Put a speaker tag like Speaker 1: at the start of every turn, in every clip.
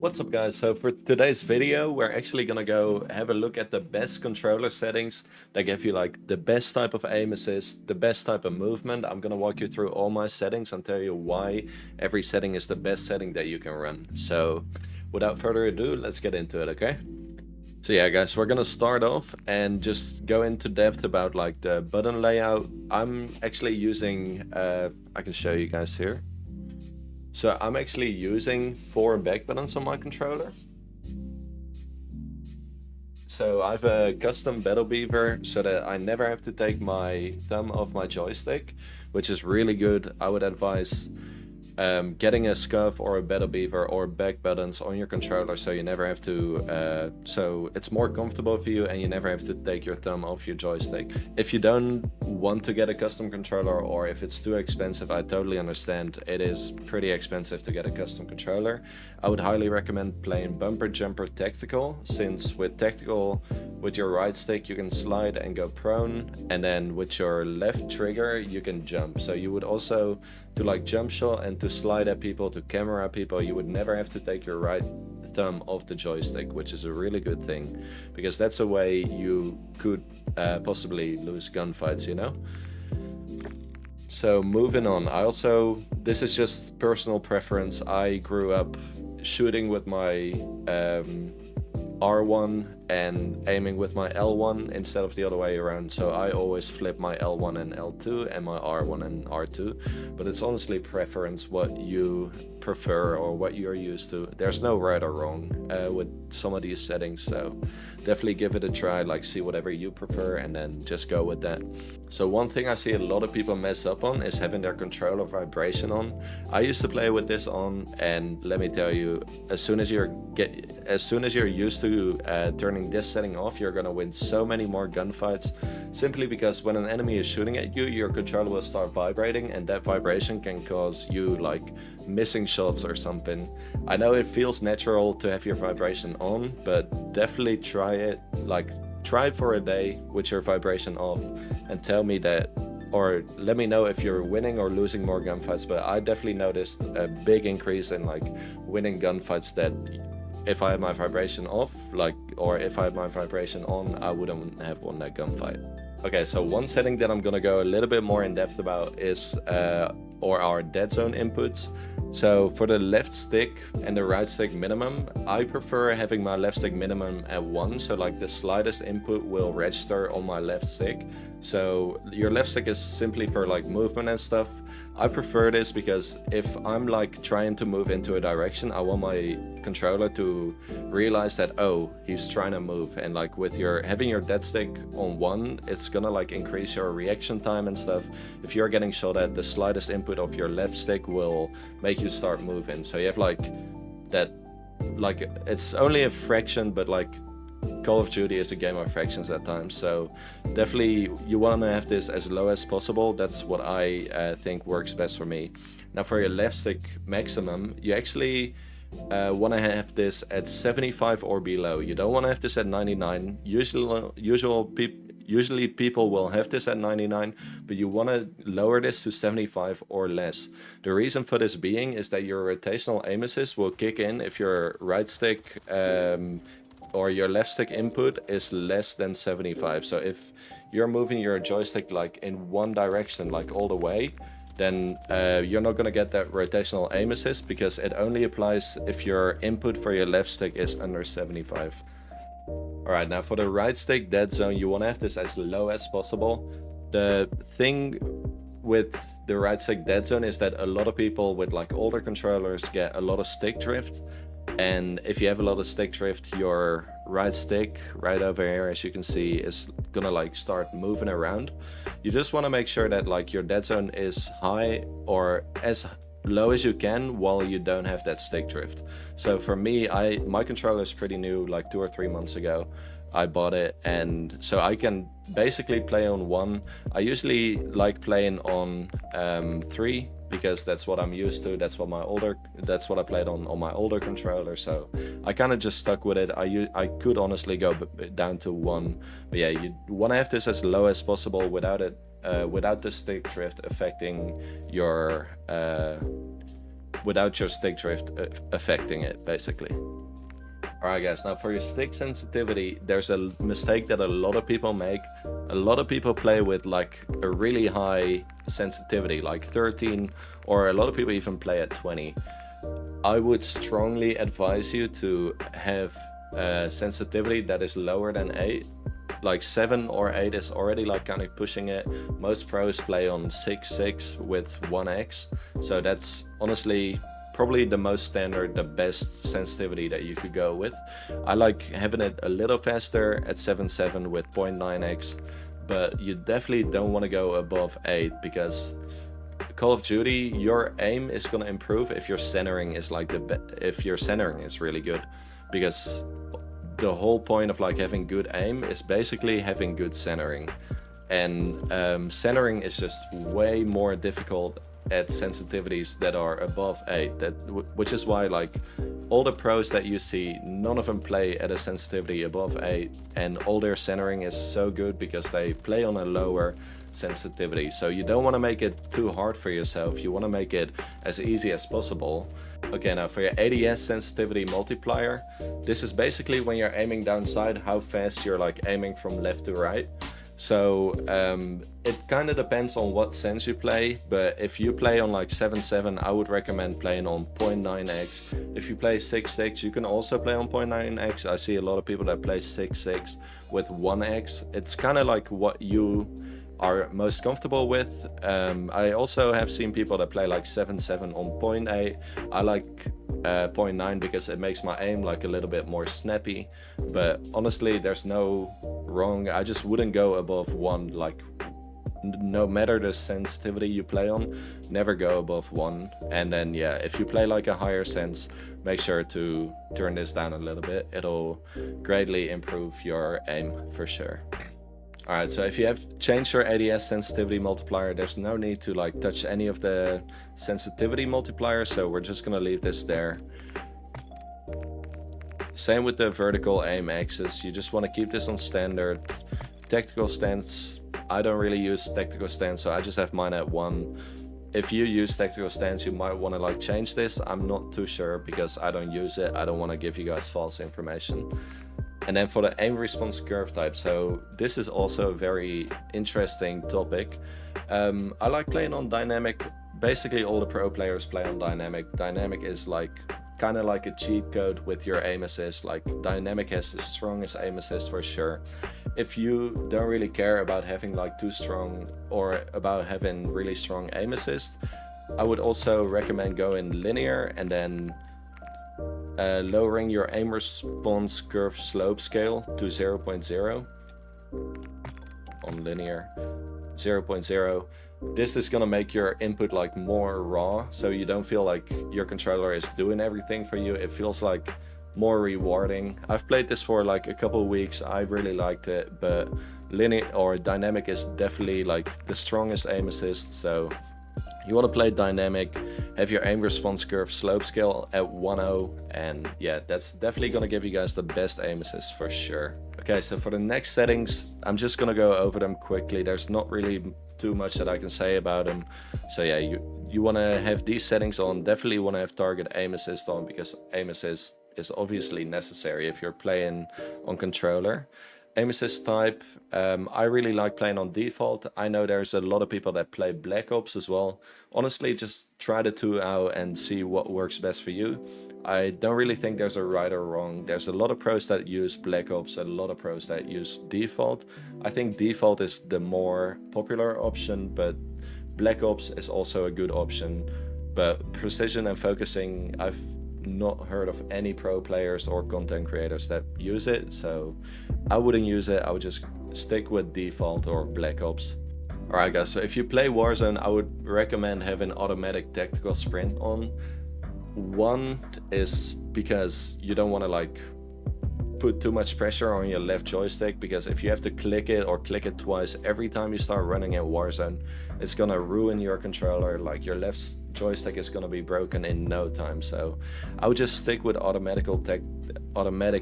Speaker 1: What's up guys, so for today's video we're actually gonna go have a look at the best controller settings that give you like the best type of aim assist, the best type of movement. I'm gonna walk you through all my settings and tell you why every setting is the best setting that you can run. So without further ado, let's get into it, okay? So yeah guys, we're gonna start off and just go into depth about like the button layout. I'm actually using, I can show you guys here. So I'm actually using 4 back buttons on my controller. So I have a custom battle beaver so that I never have to take my thumb off my joystick, which is really good. I would advise getting a scuff or a battle beaver or back buttons on your controller so you never have to so it's more comfortable for you and you never have to take your thumb off your joystick. If you don't want to get a custom controller or if it's too expensive, I totally understand. It is pretty expensive to get a custom controller. I would highly recommend playing bumper jumper tactical, since with tactical, with your right stick you can slide and go prone, and then with your left trigger you can jump. So you would also, to like jump shot and to slide at people, to camera people, you would never have to take your right thumb off the joystick, which is a really good thing, because that's a way you could possibly lose gunfights, you know? So moving on, this is just personal preference. I grew up shooting with my R1 and aiming with my L1 instead of the other way around, so I always flip my L1 and L2 and my R1 and R2, but it's honestly preference what you prefer or what you're used to. There's no right or wrong with some of these settings, so definitely give it a try, like see whatever you prefer and then just go with that. So one thing I see a lot of people mess up on is having their controller vibration on. I used to play with this on, and let me tell you, as soon as you're used to turning this setting off, you're gonna win so many more gunfights, simply because when an enemy is shooting at you, your controller will start vibrating, and that vibration can cause you like missing shots or something. I know it feels natural to have your vibration on, but definitely try it. Like, try it for a day with your vibration off and tell me that, or let me know if you're winning or losing more gunfights. But I definitely noticed a big increase in like winning gunfights that if I had my vibration off, like, or if I had my vibration on, I wouldn't have won that gunfight. Okay, so one setting that I'm gonna go a little bit more in depth about is our dead zone inputs. So for the left stick and the right stick minimum, I prefer having my left stick minimum at 1, so like the slightest input will register on my left stick. So your left stick is simply for like movement and stuff. I prefer this because if I'm like trying to move into a direction, I want my controller to realize that, oh, he's trying to move, and like with having your dead stick on 1, it's gonna like increase your reaction time and stuff. If you're getting shot at, the slightest input of your left stick will make you start moving. So you have like that, like it's only a fraction, but like Call of Duty is a game of fractions at times, so definitely you want to have this as low as possible. That's what I think works best for me. Now for your left stick maximum, you actually want to have this at 75 or below. You don't want to have this at 99. Usually people will have this at 99, but you want to lower this to 75 or less. The reason for this being is that your rotational aim assist will kick in if your right stick or your left stick input is less than 75. So if you're moving your joystick like in one direction, like all the way, then you're not gonna get that rotational aim assist, because it only applies if your input for your left stick is under 75. Alright, now for the right stick dead zone, you wanna have this as low as possible. The thing with the right stick dead zone is that a lot of people with like older controllers get a lot of stick drift. And if you have a lot of stick drift, your right stick right over here, as you can see, is gonna like start moving around. You just want to make sure that like your dead zone is high or as low as you can while you don't have that stick drift. So for me, my controller is pretty new, like 2 or 3 months ago I bought it, and so I can basically play on 1. I usually like playing on 3 because that's what I'm used to. That's what I played on my older controller. So I kind of just stuck with it. I could honestly go down to 1, but yeah, you want to have this as low as possible without it, without the stick drift affecting your without your stick drift affecting it, basically. Alright guys, now for your stick sensitivity, there's a mistake that a lot of people make. A lot of people play with like a really high sensitivity, like 13, or a lot of people even play at 20. I would strongly advise you to have a sensitivity that is lower than 8. Like 7 or 8 is already like kind of pushing it. Most pros play on 6.6 with 1x, so that's honestly probably the most standard, the best sensitivity that you could go with. I like having it a little faster at 7.7 with 0.9x, but you definitely don't want to go above 8, because Call of Duty, your aim is going to improve if your centering is like if your centering is really good, because the whole point of like having good aim is basically having good centering, and centering is just way more difficult at sensitivities that are above 8, which is why like all the pros that you see, none of them play at a sensitivity above 8, and all their centering is so good because they play on a lower sensitivity. So you don't want to make it too hard for yourself, you want to make it as easy as possible. Okay, now for your ADS sensitivity multiplier, this is basically when you're aiming down sight, how fast you're like aiming from left to right. So it kind of depends on what sense you play, but if you play on like 7.7, I would recommend playing on 0.9x. If you play 6.6, you can also play on 0.9x. I see a lot of people that play 6.6 with 1x. It's kind of like what you are most comfortable with. I also have seen people that play like 7.7 on 0.8. I like 0.9 because it makes my aim like a little bit more snappy, but honestly there's no wrong. I just wouldn't go above 1, like no matter the sensitivity you play on, never go above 1. And then yeah, if you play like a higher sense, make sure to turn this down a little bit. It'll greatly improve your aim for sure. Alright, so if you have changed your ADS sensitivity multiplier, there's no need to like touch any of the sensitivity multipliers, so we're just gonna leave this there. Same with the vertical aim axis, you just want to keep this on standard. Tactical stance, I don't really use tactical stance, so I just have mine at 1. If you use tactical stance, you might want to like change this. I'm not too sure because I don't use it. I don't want to give you guys false information. And then for the aim response curve type, so this is also a very interesting topic. I like playing on dynamic. Basically all the pro players play on dynamic. Dynamic is like kind of like a cheat code with your aim assist. Like dynamic has the strongest aim assist for sure. If you don't really care about having like too strong or about having really strong aim assist, I would also recommend going linear and then lowering your aim response curve slope scale to 0.0 on linear 0.0. This is gonna make your input like more raw, so you don't feel like your controller is doing everything for you. It feels like more rewarding. I've played this for like a couple of weeks. I really liked it, but linear or dynamic is definitely like the strongest aim assist. So you want to play dynamic, have your aim response curve slope scale at 1.0, and yeah, that's definitely gonna give you guys the best aim assist for sure. Okay, so for the next settings, I'm just gonna go over them quickly. There's not really too much that I can say about them. So yeah, you want to have these settings on. Definitely want to have target aim assist on, because aim assist is obviously necessary if you're playing on controller. Aim assist type, I really like playing on default. I know there's a lot of people that play Black Ops as well. Honestly, just try the two out and see what works best for you. I don't really think there's a right or wrong. There's a lot of pros that use Black Ops and a lot of pros that use default. I think default is the more popular option, but Black Ops is also a good option. But precision and focusing, I've not heard of any pro players or content creators that use it, so I wouldn't use it. I would just stick with default or Black Ops. Alright guys, so if you play Warzone, I would recommend having automatic tactical sprint on. One is because you don't want to like put too much pressure on your left joystick, because if you have to click it or click it twice every time you start running in Warzone, it's gonna ruin your controller. Like your left joystick is gonna be broken in no time. So I would just stick with automatic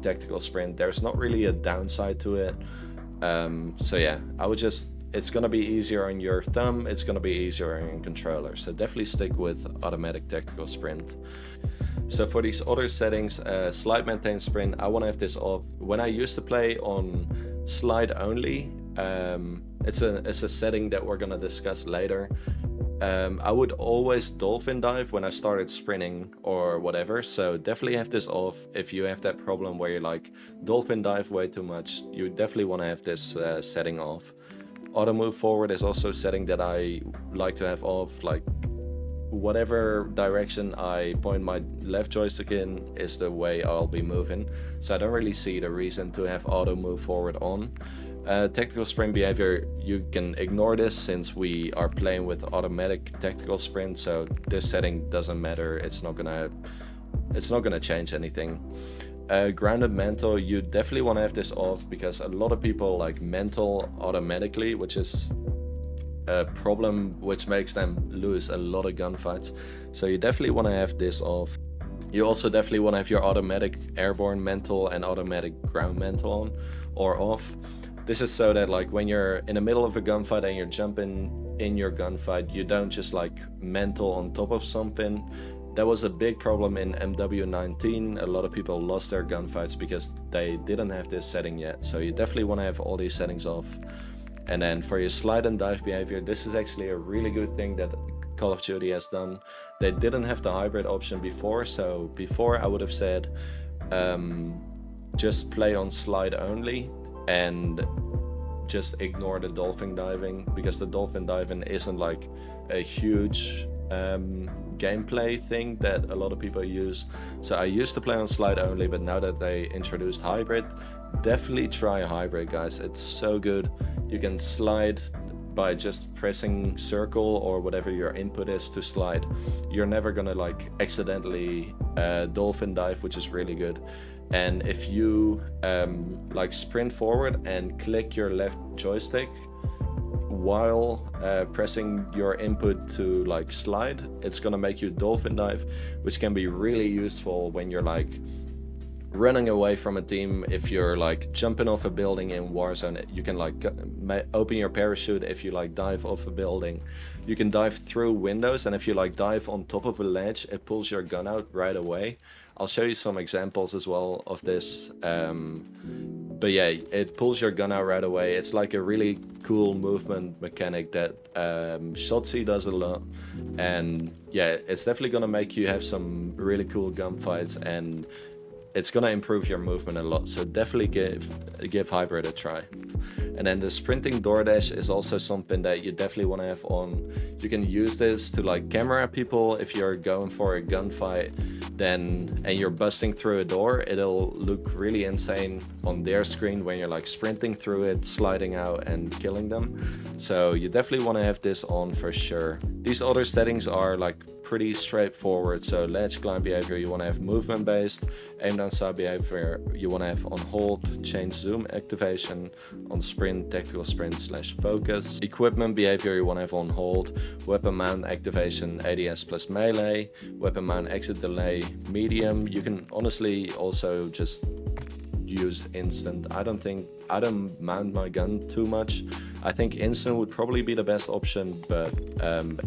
Speaker 1: tactical sprint. There's not really a downside to it. So yeah, I would just, it's gonna be easier on your thumb, it's gonna be easier on your controller. So definitely stick with automatic tactical sprint. So for these other settings, slide maintain sprint, I want to have this off. When I used to play on slide only, it's a setting that we're gonna discuss later. I would always dolphin dive when I started sprinting or whatever, so definitely have this off. If you have that problem where you like dolphin dive way too much, you definitely want to have this setting off. Auto move forward is also a setting that I like to have off. Like whatever direction I point my left joystick in is the way I'll be moving, so I don't really see the reason to have auto move forward on. Tactical sprint behavior, you can ignore this since we are playing with automatic tactical sprint, so this setting doesn't matter. It's not gonna change anything. Grounded mental, you definitely want to have this off because a lot of people like mental automatically, which is a problem which makes them lose a lot of gunfights. So you definitely want to have this off. You also definitely want to have your automatic airborne mental and automatic ground mental on or off. This is so that like when you're in the middle of a gunfight and you're jumping in your gunfight, you don't just like mental on top of something. That was a big problem in MW19. A lot of people lost their gunfights because they didn't have this setting yet. So you definitely want to have all these settings off. And then for your slide and dive behavior, this is actually a really good thing that Call of Duty has done. They didn't have the hybrid option before, so before I would have said just play on slide only and just ignore the dolphin diving, because the dolphin diving isn't like a huge gameplay thing that a lot of people use. So I used to play on slide only, but now that they introduced hybrid, definitely try a hybrid, guys. It's so good. You can slide by just pressing circle or whatever your input is to slide. You're never gonna like accidentally dolphin dive, which is really good. And if you like sprint forward and click your left joystick while pressing your input to like slide, it's gonna make you dolphin dive, which can be really useful when you're like running away from a team. If you're like jumping off a building in Warzone, you can like open your parachute. If you like dive off a building, you can dive through windows, and if you like dive on top of a ledge, it pulls your gun out right away. I'll show you some examples as well of this, but yeah, it pulls your gun out right away. It's like a really cool movement mechanic that Shotzi does a lot, and yeah, it's definitely gonna make you have some really cool gunfights, and it's gonna improve your movement a lot. So definitely give hybrid a try. And then the sprinting DoorDash is also something that you definitely want to have on. You can use this to like camera people. If you're going for a gunfight and you're busting through a door, it'll look really insane on their screen when you're like sprinting through it, sliding out and killing them. So you definitely want to have this on for sure. These other settings are like pretty straightforward. So ledge climb behavior, you want to have movement based. Aim down sight behavior, you want to have on hold. Change zoom activation. On sprint, tactical sprint / focus. Equipment behavior, you want to have on hold. Weapon mount activation, ADS plus melee. Weapon mount exit delay, medium. You can honestly also just use instant. I don't mount my gun too much. I think instant would probably be the best option, but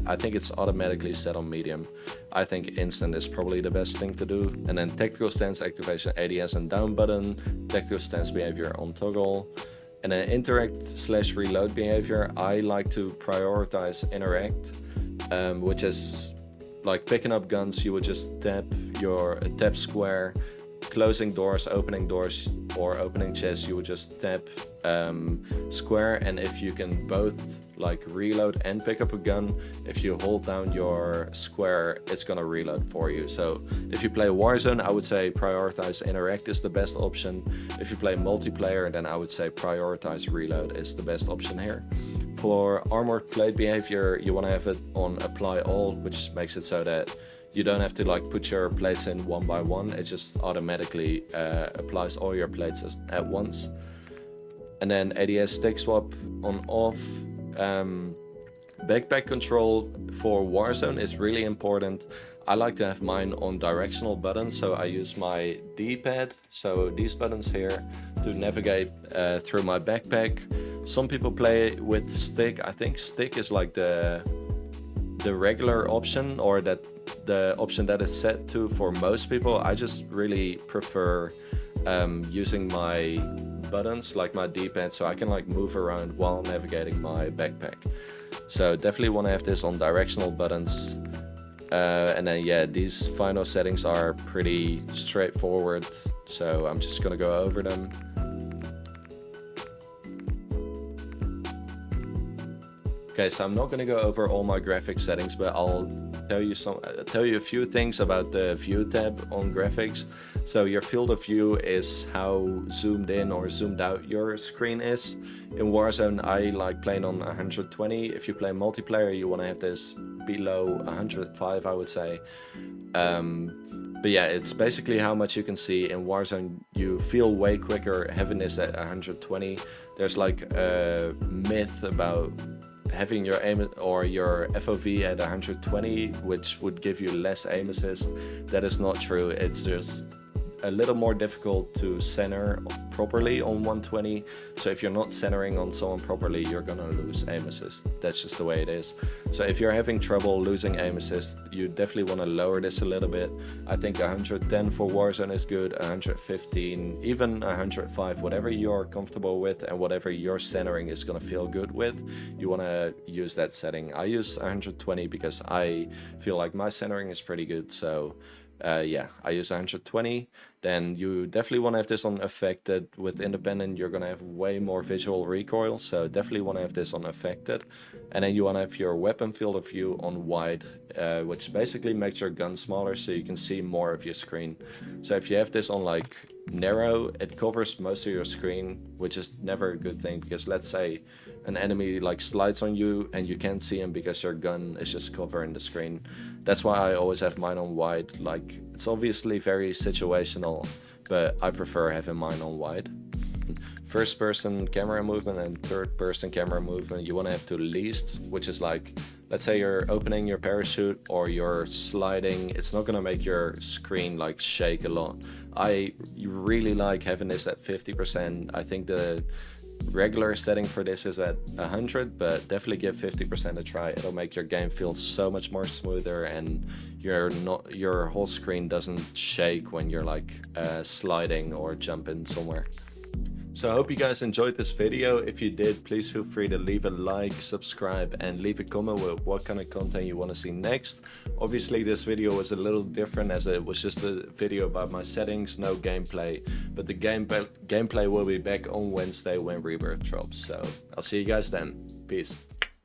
Speaker 1: I think it's automatically set on medium. I think instant is probably the best thing to do. And then tactical stance activation, ADS and down button. Tactical stance behavior on toggle. And then interact / reload behavior, I like to prioritize interact, which is like picking up guns. You would just tap square. Closing doors, opening doors, or opening chests, you would just tap square, and if you can both like reload and pick up a gun, if you hold down your square, it's gonna reload for you. So if you play Warzone, I would say prioritize interact is the best option. If you play multiplayer, then I would say prioritize reload is the best option here. For armored plate behavior, you want to have it on apply all, which makes it so that you don't have to like put your plates in one by one. It just automatically applies all your plates at once. And then ADS stick swap on off. Backpack control for Warzone is really important. I like to have mine on directional buttons, so I use my D-pad, so these buttons here, to navigate through my backpack. Some people play with stick. I think stick is like the regular option, or that the option that is set to for most people. I just really prefer using my buttons, like my D-pad, so I can like move around while navigating my backpack. So definitely want to have this on directional buttons. And then yeah, these final settings are pretty straightforward, so I'm just gonna go over them. Okay, so I'm not gonna go over all my graphics settings, but I'll tell you a few things about the view tab on graphics. So your field of view is how zoomed in or zoomed out your screen is. In Warzone, I like playing on 120. If you play multiplayer, you want to have this below 105, I would say. But yeah, it's basically how much you can see. In Warzone, you feel way quicker having this at 120. There's like a myth about having your aim or your FOV at 120, which would give you less aim assist. That is not true. It's just a little more difficult to center properly on 120. So if you're not centering on someone properly, you're gonna lose aim assist. That's just the way it is. So if you're having trouble losing aim assist, you definitely want to lower this a little bit. I think 110 for Warzone is good, 115, even 105, whatever you're comfortable with and whatever your centering is gonna feel good with, you want to use that setting. I use 120 because I feel like my centering is pretty good. So yeah, I use 120. Then you definitely want to have this on affected. With independent, you're going to have way more visual recoil, so definitely want to have this on affected. And then you want to have your weapon field of view on wide, which basically makes your gun smaller so you can see more of your screen. So if you have this on like narrow, it covers most of your screen, which is never a good thing, because let's say an enemy like slides on you and you can't see him because your gun is just covering the screen. That's why I always have mine on wide. Like, it's obviously very situational, but I prefer having mine on wide. First person camera movement and third person camera movement, you want to have to least, which is like, let's say you're opening your parachute or you're sliding, it's not going to make your screen like shake a lot. I really like having this at 50%. I think the regular setting for this is at 100, but definitely give 50% a try. It'll make your game feel so much more smoother, and your whole screen doesn't shake when you're like sliding or jumping somewhere. So I hope you guys enjoyed this video. If you did, please feel free to leave a like, subscribe, and leave a comment with what kind of content you want to see next. Obviously this video was a little different as it was just a video about my settings, no gameplay. But the gameplay will be back on Wednesday when Rebirth drops. So I'll see you guys then. Peace.